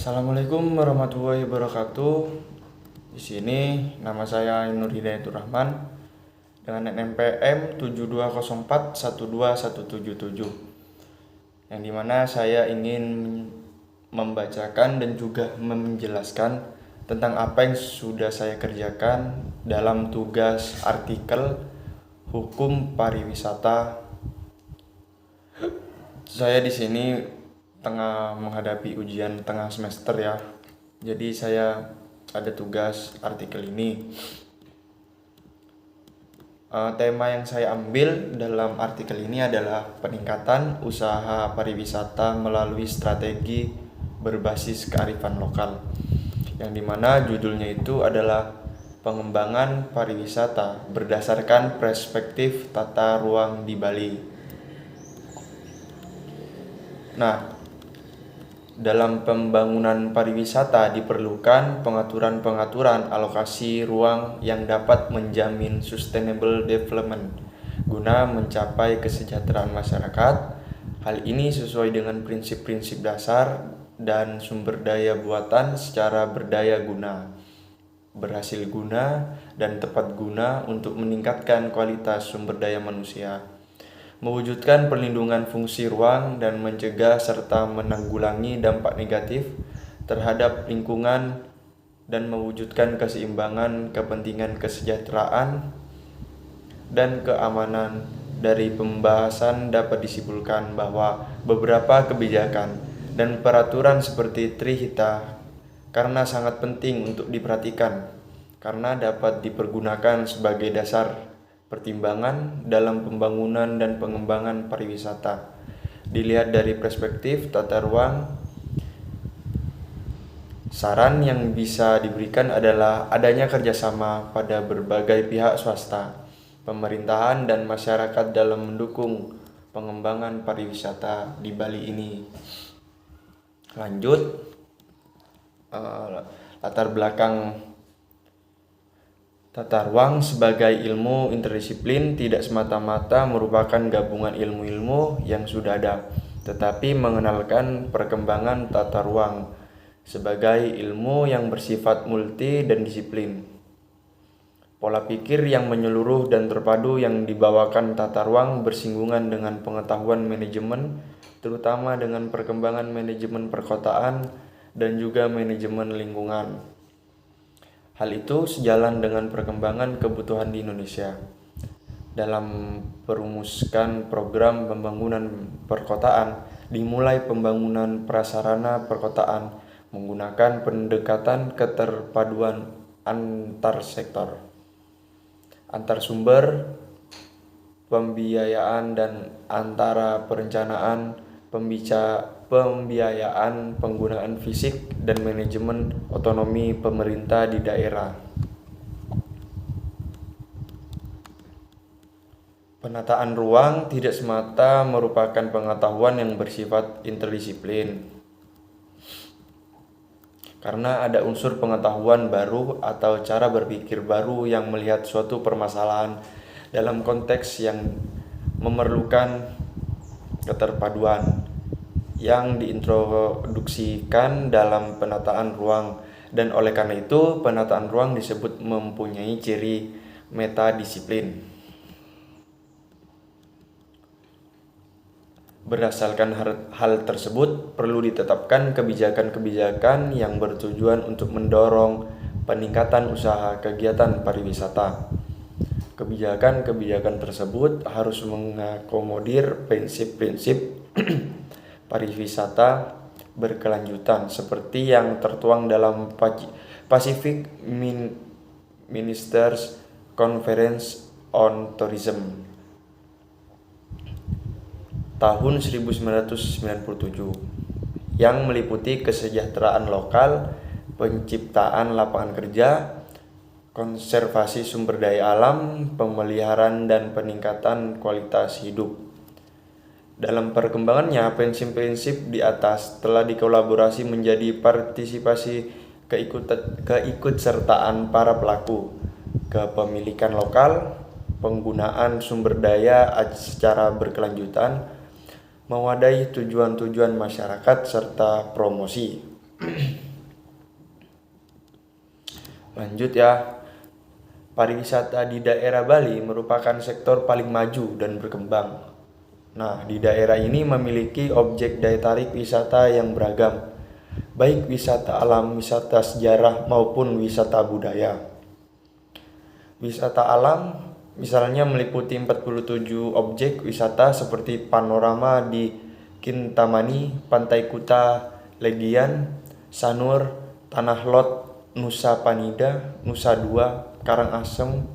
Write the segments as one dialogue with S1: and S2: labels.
S1: Assalamualaikum warahmatullahi wabarakatuh. Di sini nama saya Nur Hidayatur Rahman dengan NPM 7204 12177, yang dimana saya ingin membacakan dan juga menjelaskan tentang apa yang sudah saya kerjakan dalam tugas artikel hukum pariwisata. Saya di sini tengah menghadapi ujian tengah semester ya. Jadi saya ada tugas artikel ini. Tema yang saya ambil dalam artikel ini adalah peningkatan usaha pariwisata melalui strategi berbasis kearifan lokal, yang dimana judulnya itu adalah pengembangan pariwisata berdasarkan perspektif tata ruang di Bali. Nah, dalam pembangunan pariwisata diperlukan pengaturan-pengaturan alokasi ruang yang dapat menjamin sustainable development guna mencapai kesejahteraan masyarakat. Hal ini sesuai dengan prinsip-prinsip dasar dan sumber daya buatan secara berdaya guna, berhasil guna, dan tepat guna untuk meningkatkan kualitas sumber daya manusia, mewujudkan perlindungan fungsi ruang dan mencegah serta menanggulangi dampak negatif terhadap lingkungan, dan mewujudkan keseimbangan kepentingan kesejahteraan dan keamanan. Dari pembahasan dapat disimpulkan bahwa beberapa kebijakan dan peraturan seperti Trihita karena sangat penting untuk diperhatikan, karena dapat dipergunakan sebagai dasar pertimbangan dalam pembangunan dan pengembangan pariwisata. Dilihat dari perspektif tata ruang, saran yang bisa diberikan adalah adanya kerjasama pada berbagai pihak swasta, pemerintahan, dan masyarakat dalam mendukung pengembangan pariwisata di Bali ini. Lanjut, latar belakang tata ruang sebagai ilmu interdisiplin tidak semata-mata merupakan gabungan ilmu-ilmu yang sudah ada, tetapi mengenalkan perkembangan tata ruang sebagai ilmu yang bersifat multi dan disiplin. Pola pikir yang menyeluruh dan terpadu yang dibawakan tata ruang bersinggungan dengan pengetahuan manajemen, terutama dengan perkembangan manajemen perkotaan dan juga manajemen lingkungan. Hal itu sejalan dengan perkembangan kebutuhan di Indonesia. Dalam perumuskan program pembangunan perkotaan, dimulai pembangunan prasarana perkotaan menggunakan pendekatan keterpaduan antar sektor, antar sumber pembiayaan, dan antara perencanaan, pembiayaan, penggunaan fisik, dan manajemen otonomi pemerintah di daerah. Penataan ruang tidak semata merupakan pengetahuan yang bersifat interdisiplin, karena ada unsur pengetahuan baru atau cara berpikir baru yang melihat suatu permasalahan dalam konteks yang memerlukan keterpaduan yang diintroduksikan dalam penataan ruang, dan oleh karena itu penataan ruang disebut mempunyai ciri metadisiplin. Berdasarkan hal tersebut, perlu ditetapkan kebijakan-kebijakan yang bertujuan untuk mendorong peningkatan usaha kegiatan pariwisata. Kebijakan-kebijakan tersebut harus mengakomodir prinsip-prinsip pariwisata berkelanjutan seperti yang tertuang dalam Pacific Ministers Conference on Tourism tahun 1997, yang meliputi kesejahteraan lokal, penciptaan lapangan kerja, konservasi sumber daya alam, pemeliharaan, dan peningkatan kualitas hidup. Dalam perkembangannya, prinsip-prinsip di atas telah dikolaborasi menjadi partisipasi keikutsertaan para pelaku, kepemilikan lokal, penggunaan sumber daya secara berkelanjutan, mewadahi tujuan-tujuan masyarakat, serta promosi. Lanjut ya, pariwisata di daerah Bali merupakan sektor paling maju dan berkembang. Nah, di daerah ini memiliki objek daya tarik wisata yang beragam, baik wisata alam, wisata sejarah, maupun wisata budaya. Wisata alam misalnya meliputi 47 objek wisata seperti panorama di Kintamani, Pantai Kuta, Legian, Sanur, Tanah Lot, Nusa Panida, Nusa Dua, Karangasem,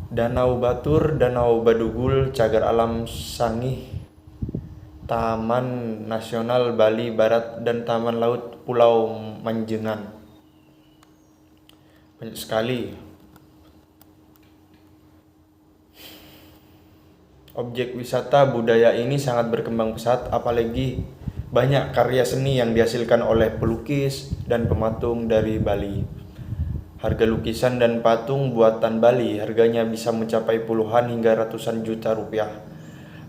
S1: Danau Batur, Danau Badugul, Cagar Alam Sangih, Taman Nasional Bali Barat, dan Taman Laut Pulau Manjengan. Banyak sekali objek wisata budaya ini sangat berkembang pesat, apalagi banyak karya seni yang dihasilkan oleh pelukis dan pematung dari Bali. Harga lukisan dan patung buatan Bali harganya bisa mencapai puluhan hingga ratusan juta rupiah.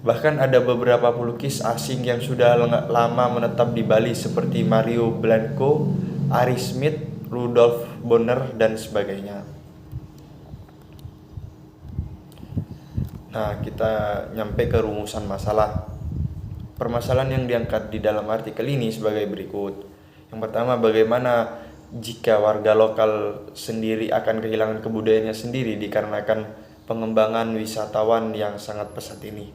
S1: Bahkan ada beberapa pelukis asing yang sudah lama menetap di Bali seperti Mario Blanco, Ari Smith, Rudolf Bonner, dan sebagainya. Nah, kita nyampe ke rumusan masalah. Permasalahan yang diangkat di dalam artikel ini sebagai berikut. Yang pertama, bagaimana jika warga lokal sendiri akan kehilangan kebudayaannya sendiri dikarenakan pengembangan wisatawan yang sangat pesat ini.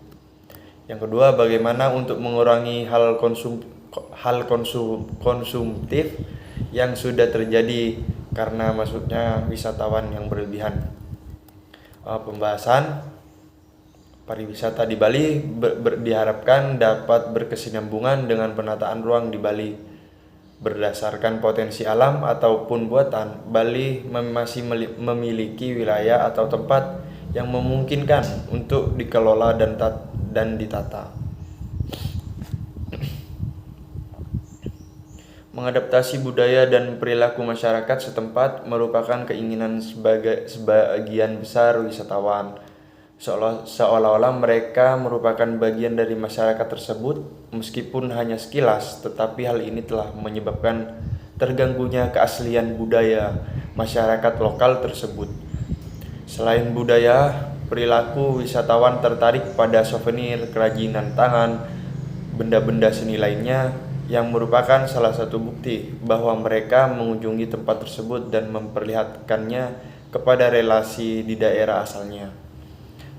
S1: Yang kedua, bagaimana untuk mengurangi hal konsumtif yang sudah terjadi karena masuknya wisatawan yang berlebihan. Pembahasan pariwisata di Bali diharapkan dapat berkesinambungan dengan penataan ruang di Bali. Berdasarkan potensi alam ataupun buatan, Bali masih memiliki wilayah atau tempat yang memungkinkan untuk dikelola dan ditata. Mengadaptasi budaya dan perilaku masyarakat setempat merupakan keinginan sebagian besar wisatawan. Seolah-olah mereka merupakan bagian dari masyarakat tersebut, meskipun hanya sekilas, tetapi hal ini telah menyebabkan terganggunya keaslian budaya masyarakat lokal tersebut. Selain budaya, perilaku wisatawan tertarik pada souvenir, kerajinan tangan, benda-benda seni lainnya yang merupakan salah satu bukti bahwa mereka mengunjungi tempat tersebut dan memperlihatkannya kepada relasi di daerah asalnya.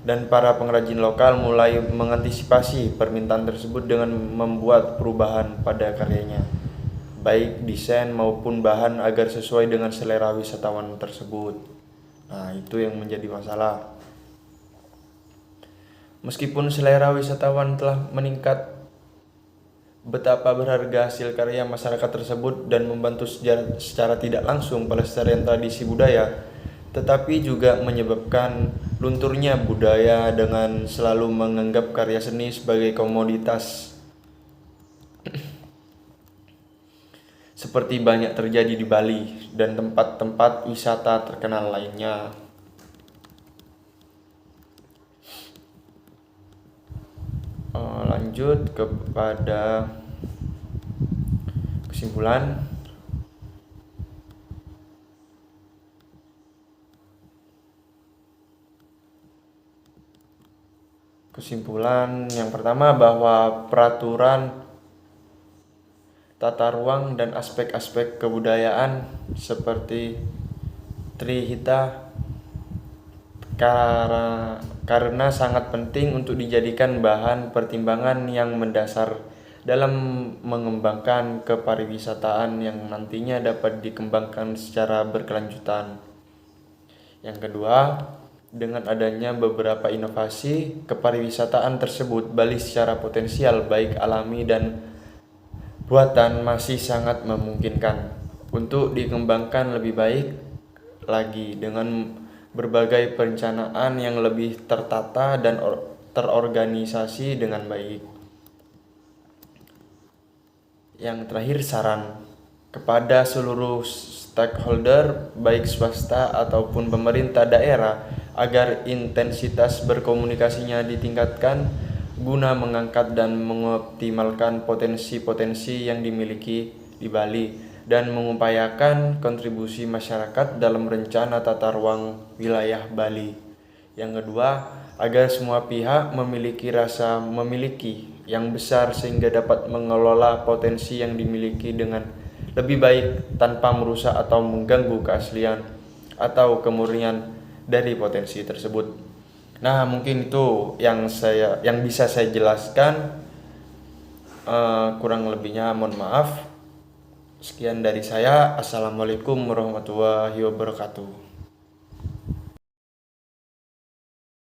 S1: Dan para pengrajin lokal mulai mengantisipasi permintaan tersebut dengan membuat perubahan pada karyanya, baik desain maupun bahan agar sesuai dengan selera wisatawan tersebut. Nah, itu yang menjadi masalah. Meskipun selera wisatawan telah meningkat, betapa berharga hasil karya masyarakat tersebut dan membantu secara tidak langsung pelestarian tradisi budaya, tetapi juga menyebabkan lunturnya budaya dengan selalu menganggap karya seni sebagai komoditas. Seperti banyak terjadi di Bali dan tempat-tempat wisata terkenal lainnya. Lanjut kepada kesimpulan. Kesimpulan yang pertama bahwa peraturan tata ruang dan aspek-aspek kebudayaan seperti Trihita karena sangat penting untuk dijadikan bahan pertimbangan yang mendasar dalam mengembangkan kepariwisataan yang nantinya dapat dikembangkan secara berkelanjutan. Yang kedua, dengan adanya beberapa inovasi kepariwisataan tersebut, Bali secara potensial baik alami dan buatan masih sangat memungkinkan untuk dikembangkan lebih baik lagi dengan berbagai perencanaan yang lebih tertata dan terorganisasi dengan baik. Yang terakhir, saran kepada seluruh stakeholder baik swasta ataupun pemerintah daerah agar intensitas berkomunikasinya ditingkatkan guna mengangkat dan mengoptimalkan potensi-potensi yang dimiliki di Bali dan mengupayakan kontribusi masyarakat dalam rencana tata ruang wilayah Bali. Yang kedua, agar semua pihak memiliki rasa memiliki yang besar sehingga dapat mengelola potensi yang dimiliki dengan lebih baik tanpa merusak atau mengganggu keaslian atau kemurnian dari potensi tersebut. Nah, mungkin itu yang bisa saya jelaskan. Kurang lebihnya mohon maaf. Sekian dari saya. Assalamualaikum warahmatullahi wabarakatuh.